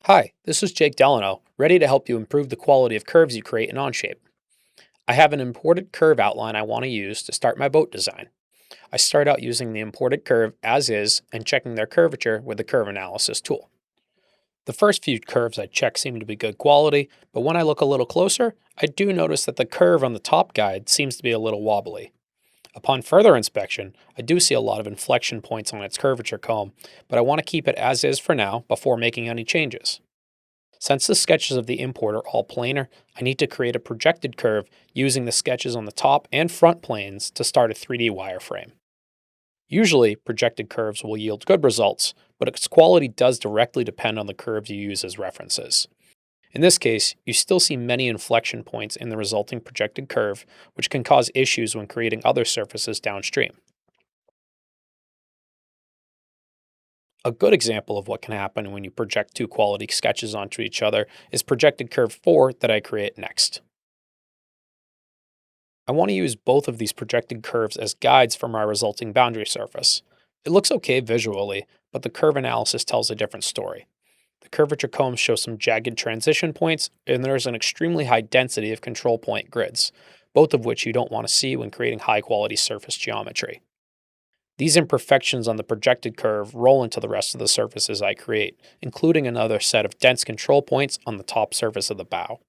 Hi, this is Jake Delano, ready to help you improve the quality of curves you create in Onshape. I have an imported curve outline I want to use to start my boat design. I start out using the imported curve as is and checking their curvature with the curve analysis tool. The first few curves I check seem to be good quality, but when I look a little closer, I do notice that the curve on the top guide seems to be a little wobbly. Upon further inspection, I do see a lot of inflection points on its curvature comb, but I want to keep it as is for now before making any changes. Since the sketches of the import are all planar, I need to create a projected curve using the sketches on the top and front planes to start a 3D wireframe. Usually, projected curves will yield good results, but its quality does directly depend on the curves you use as references. In this case, you still see many inflection points in the resulting projected curve, which can cause issues when creating other surfaces downstream. A good example of what can happen when you project two quality sketches onto each other is projected curve 4 that I create next. I want to use both of these projected curves as guides for my resulting boundary surface. It looks okay visually, but the curve analysis tells a different story. The curvature combs show some jagged transition points, and there's an extremely high density of control point grids, both of which you don't want to see when creating high quality surface geometry. These imperfections on the projected curve roll into the rest of the surfaces I create, including another set of dense control points on the top surface of the bow.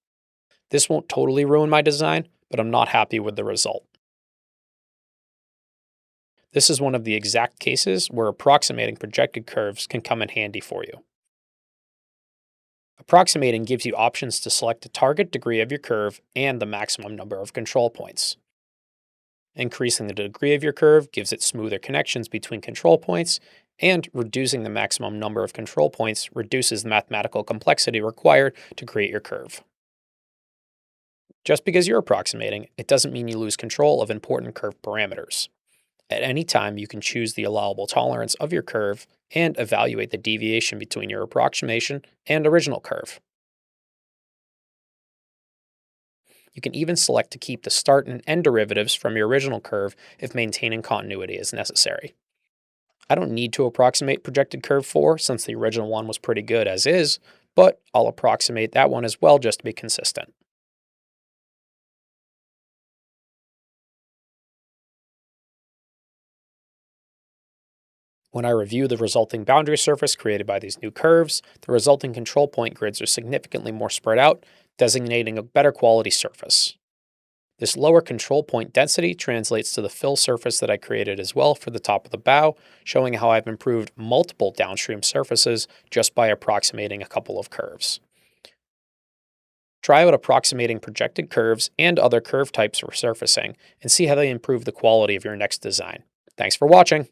This won't totally ruin my design, but I'm not happy with the result. This is one of the exact cases where approximating projected curves can come in handy for you. Approximating gives you options to select the target degree of your curve and the maximum number of control points. Increasing the degree of your curve gives it smoother connections between control points, and reducing the maximum number of control points reduces the mathematical complexity required to create your curve. Just because you're approximating, it doesn't mean you lose control of important curve parameters. At any time, you can choose the allowable tolerance of your curve and evaluate the deviation between your approximation and original curve. You can even select to keep the start and end derivatives from your original curve if maintaining continuity is necessary. I don't need to approximate projected curve 4 since the original one was pretty good as is, but I'll approximate that one as well just to be consistent. When I review the resulting boundary surface created by these new curves, the resulting control point grids are significantly more spread out, designating a better quality surface. This lower control point density translates to the fill surface that I created as well for the top of the bow, showing how I've improved multiple downstream surfaces just by approximating a couple of curves. Try out approximating projected curves and other curve types for surfacing and see how they improve the quality of your next design. Thanks for watching.